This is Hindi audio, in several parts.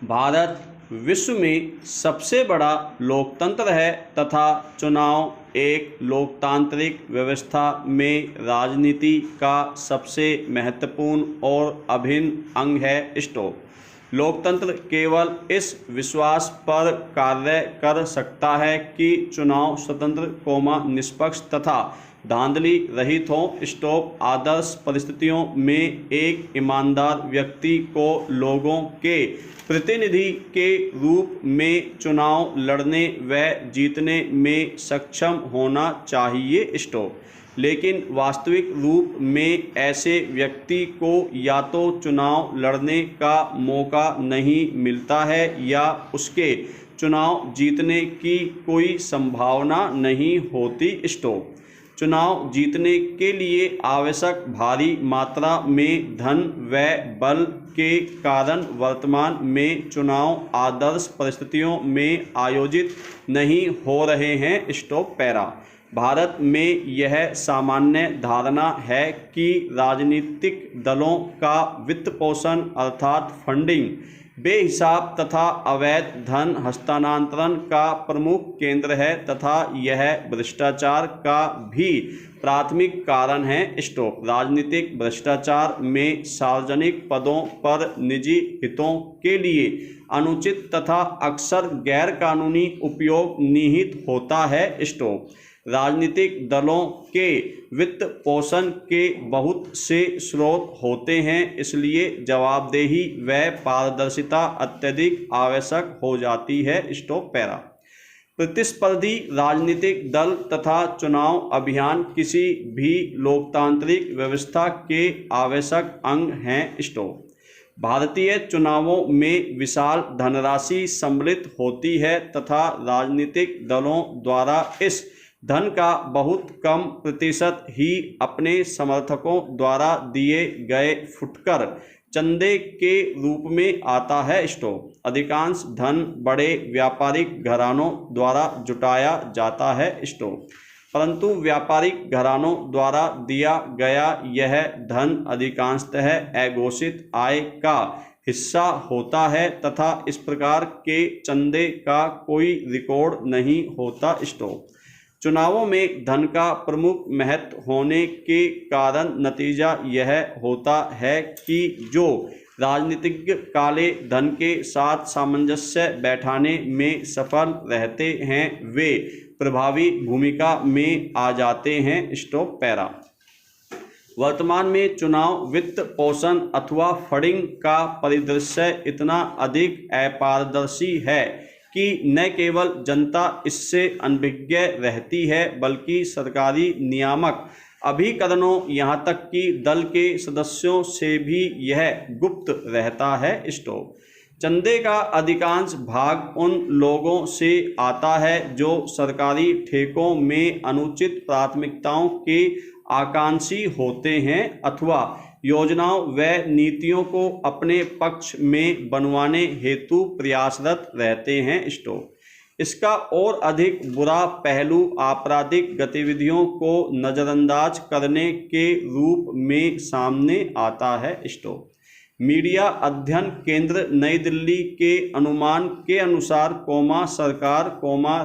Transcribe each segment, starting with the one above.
भारत विश्व में सबसे बड़ा लोकतंत्र है तथा चुनाव एक लोकतांत्रिक व्यवस्था में राजनीति का सबसे महत्वपूर्ण और अभिन्न अंग है। लोकतंत्र केवल इस विश्वास पर कार्य कर सकता है कि चुनाव स्वतंत्र, निष्पक्ष तथा धांधली रहित हो। आदर्श परिस्थितियों में एक ईमानदार व्यक्ति को लोगों के प्रतिनिधि के रूप में चुनाव लड़ने व जीतने में सक्षम होना चाहिए। लेकिन वास्तविक रूप में ऐसे व्यक्ति को या तो चुनाव लड़ने का मौका नहीं मिलता है या उसके चुनाव जीतने की कोई संभावना नहीं होती। चुनाव जीतने के लिए आवश्यक भारी मात्रा में धन व बल के कारण वर्तमान में चुनाव आदर्श परिस्थितियों में आयोजित नहीं हो रहे हैं। भारत में यह सामान्य धारणा है कि राजनीतिक दलों का वित्त पोषण अर्थात फंडिंग बेहिसाब तथा अवैध धन हस्तांतरण का प्रमुख केंद्र है तथा यह भ्रष्टाचार का भी प्राथमिक कारण है। राजनीतिक भ्रष्टाचार में सार्वजनिक पदों पर निजी हितों के लिए अनुचित तथा अक्सर गैर कानूनी उपयोग निहित होता है। राजनीतिक दलों के वित्त पोषण के बहुत से स्रोत होते हैं, इसलिए जवाबदेही व पारदर्शिता अत्यधिक आवश्यक हो जाती है। प्रतिस्पर्धी राजनीतिक दल तथा चुनाव अभियान किसी भी लोकतांत्रिक व्यवस्था के आवश्यक अंग हैं। भारतीय चुनावों में विशाल धनराशि सम्मिलित होती है तथा राजनीतिक दलों द्वारा इस धन का बहुत कम प्रतिशत ही अपने समर्थकों द्वारा दिए गए फुटकर चंदे के रूप में आता है। अधिकांश धन बड़े व्यापारिक घरानों द्वारा जुटाया जाता है, परंतु व्यापारिक घरानों द्वारा दिया गया यह धन अधिकांशतः अघोषित आय का हिस्सा होता है तथा इस प्रकार के चंदे का कोई रिकॉर्ड नहीं होता। चुनावों में धन का प्रमुख महत्व होने के कारण नतीजा यह होता है कि जो राजनीतिज्ञ काले धन के साथ सामंजस्य बैठाने में सफल रहते हैं वे प्रभावी भूमिका में आ जाते हैं। वर्तमान में चुनाव वित्त पोषण अथवा फंडिंग का परिदृश्य इतना अधिक अपारदर्शी है कि न केवल जनता इससे अनभिज्ञ रहती है बल्कि सरकारी नियामक अभिकरणों यहाँ तक कि दल के सदस्यों से भी यह गुप्त रहता है। चंदे का अधिकांश भाग उन लोगों से आता है जो सरकारी ठेकों में अनुचित प्राथमिकताओं के आकांक्षी होते हैं अथवा योजनाओं व नीतियों को अपने पक्ष में बनवाने हेतु प्रयासरत रहते हैं। इसका और अधिक बुरा पहलू आपराधिक गतिविधियों को नज़रअंदाज करने के रूप में सामने आता है। मीडिया अध्ययन केंद्र नई दिल्ली के अनुमान के अनुसार सरकार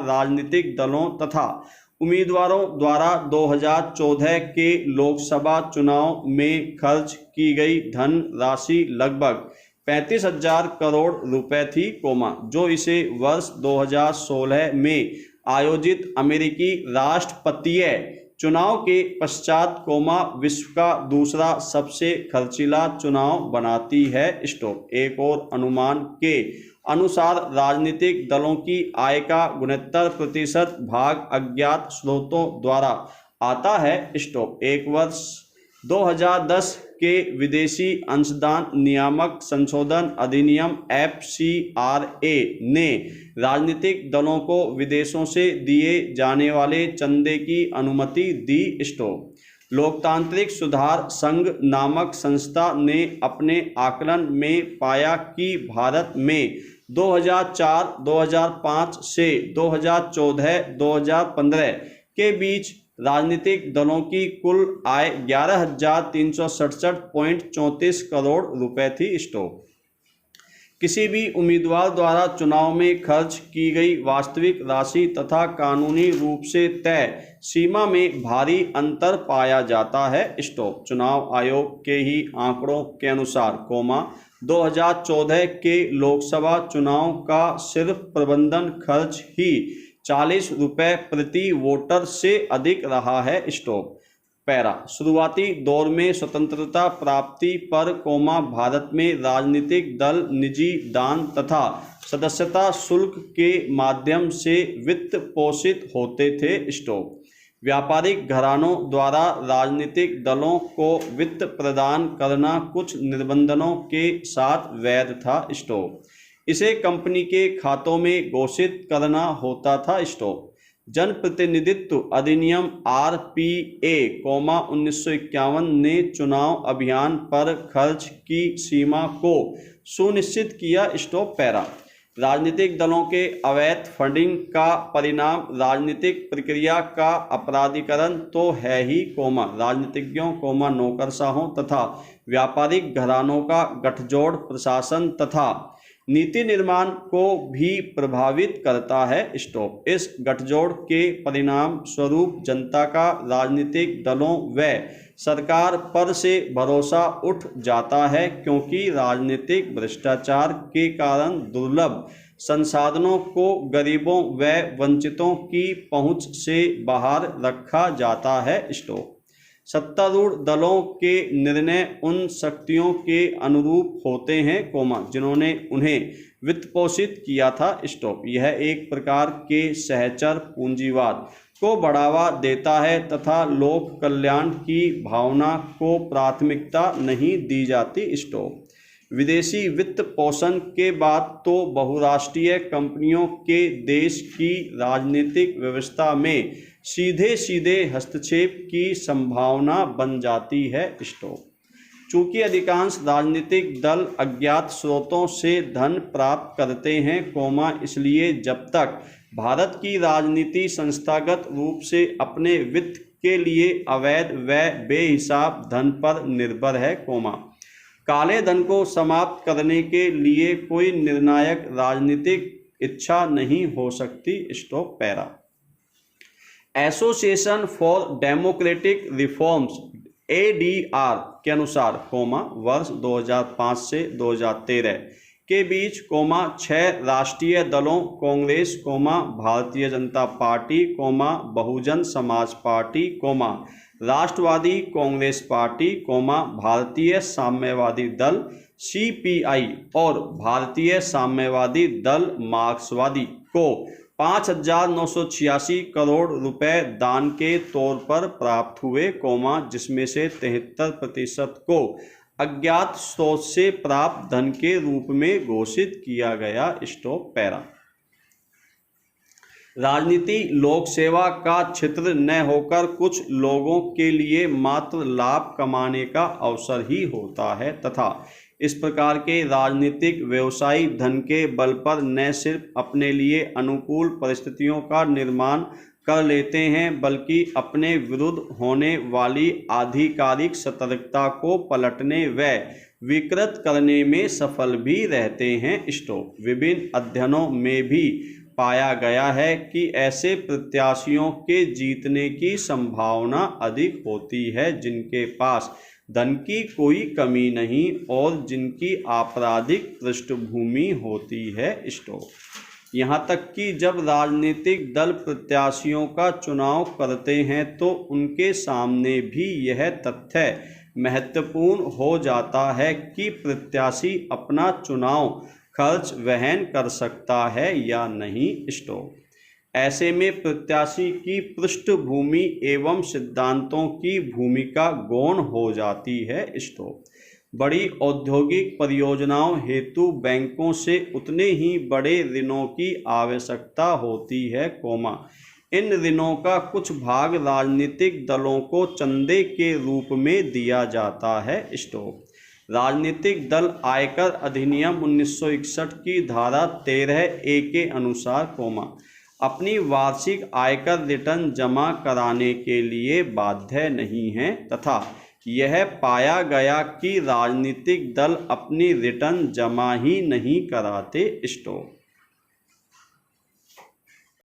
राजनीतिक दलों तथा उम्मीदवारों द्वारा 2014 के लोकसभा चुनाव में खर्च की गई धन राशि लगभग 35,000 करोड़ रुपए थी, जो इसे वर्ष 2016 में आयोजित अमेरिकी राष्ट्रपतीय चुनाव के पश्चात विश्व का दूसरा सबसे खर्चीला चुनाव बनाती है। एक और अनुमान के अनुसार राजनीतिक दलों की आय का 69% भाग अज्ञात स्रोतों द्वारा आता है। एक वर्ष 2010 के विदेशी अंशदान नियामक संशोधन अधिनियम FCRA ने राजनीतिक दलों को विदेशों से दिए जाने वाले चंदे की अनुमति दी। लोकतांत्रिक सुधार संघ नामक संस्था ने अपने आकलन में पाया कि भारत में 2004, 2005 से 2014-2015 के बीच राजनीतिक दलों की कुल आय 11,367.34 करोड़ रुपए थी। किसी भी उम्मीदवार द्वारा चुनाव में खर्च की गई वास्तविक राशि तथा कानूनी रूप से तय सीमा में भारी अंतर पाया जाता है। स्टॉप। चुनाव आयोग के ही आंकड़ों के अनुसार 2014 के लोकसभा चुनाव का सिर्फ प्रबंधन खर्च ही 40 रुपये प्रति वोटर से अधिक रहा है। स्टॉप। पैरा। शुरुआती दौर में स्वतंत्रता प्राप्ति पर भारत में राजनीतिक दल निजी दान तथा सदस्यता शुल्क के माध्यम से वित्त पोषित होते थे। स्टॉप। व्यापारिक घरानों द्वारा राजनीतिक दलों को वित्त प्रदान करना कुछ निबंधनों के साथ वैध था। स्टॉप। इसे कंपनी के खातों में घोषित करना होता था। स्टॉप। जनप्रतिनिधित्व अधिनियम RPA 1951 ने चुनाव अभियान पर खर्च की सीमा को सुनिश्चित किया। स्टॉप। पैरा। राजनीतिक दलों के अवैध फंडिंग का परिणाम राजनीतिक प्रक्रिया का अपराधीकरण तो है ही, राजनीतिज्ञों, नौकरशाहों तथा व्यापारिक घरानों का गठजोड़ प्रशासन तथा नीति निर्माण को भी प्रभावित करता है। स्टॉप। इस गठजोड़ के परिणाम स्वरूप जनता का राजनीतिक दलों व सरकार पर से भरोसा उठ जाता है, क्योंकि राजनीतिक भ्रष्टाचार के कारण दुर्लभ संसाधनों को गरीबों व वंचितों की पहुंच से बाहर रखा जाता है। स्टॉप। सत्तारूढ़ दलों के निर्णय उन शक्तियों के अनुरूप होते हैं, जिन्होंने उन्हें वित्त पोषित किया था। स्टॉप। यह एक प्रकार के सहचर पूंजीवाद को बढ़ावा देता है तथा लोक कल्याण की भावना को प्राथमिकता नहीं दी जाती। स्टॉप। विदेशी वित्त पोषण के बाद तो बहुराष्ट्रीय कंपनियों के देश की राजनीतिक व्यवस्था में सीधे सीधे हस्तक्षेप की संभावना बन जाती है। स्टॉप। चूंकि अधिकांश राजनीतिक दल अज्ञात स्रोतों से धन प्राप्त करते हैं, इसलिए जब तक भारत की राजनीति संस्थागत रूप से अपने वित्त के लिए अवैध व बेहिसाब धन पर निर्भर है, काले धन को समाप्त करने के लिए कोई निर्णायक राजनीतिक इच्छा नहीं हो सकती। Stop. Para. Association for democratic reforms ADR के अनुसार, वर्ष 2005 से 2013 के बीच, 6 राष्ट्रीय दलों कांग्रेस, भारतीय जनता पार्टी, बहुजन समाज पार्टी, राष्ट्रवादी कांग्रेस पार्टी, भारतीय साम्यवादी दल CPI और भारतीय साम्यवादी दल मार्क्सवादी को 5,986 करोड़ रुपए दान के तौर पर प्राप्त हुए, जिसमें से 73% को अज्ञात स्रोत से प्राप्त धन के रूप में घोषित किया गया। स्टॉप। पैरा। राजनीति लोक सेवा का क्षेत्र न होकर कुछ लोगों के लिए मात्र लाभ कमाने का अवसर ही होता है तथा इस प्रकार के राजनीतिक व्यवसायी धन के बल पर न सिर्फ अपने लिए अनुकूल परिस्थितियों का निर्माण कर लेते हैं, बल्कि अपने विरुद्ध होने वाली आधिकारिक सतर्कता को पलटने व विकृत करने में सफल भी रहते हैं। स्टॉप। विभिन्न अध्ययनों में भी पाया गया है कि ऐसे प्रत्याशियों के जीतने की संभावना अधिक होती है जिनके पास धन की कोई कमी नहीं और जिनकी आपराधिक पृष्ठभूमि होती है। स्टॉप। यहाँ तक कि जब राजनीतिक दल प्रत्याशियों का चुनाव करते हैं तो उनके सामने भी यह तथ्य महत्वपूर्ण हो जाता है कि प्रत्याशी अपना चुनाव खर्च वहन कर सकता है या नहीं। स्टॉप। ऐसे में प्रत्याशी की पृष्ठभूमि एवं सिद्धांतों की भूमिका गौण हो जाती है। स्टॉप। बड़ी औद्योगिक परियोजनाओं हेतु बैंकों से उतने ही बड़े ऋणों की आवश्यकता होती है, इन ऋणों का कुछ भाग राजनीतिक दलों को चंदे के रूप में दिया जाता है। स्टॉप। राजनीतिक दल आयकर अधिनियम 1961 की धारा 13A के अनुसार, अपनी वार्षिक आयकर रिटर्न जमा कराने के लिए बाध्य नहीं हैं तथा यह पाया गया कि राजनीतिक दल अपनी रिटर्न जमा ही नहीं कराते। स्टॉप।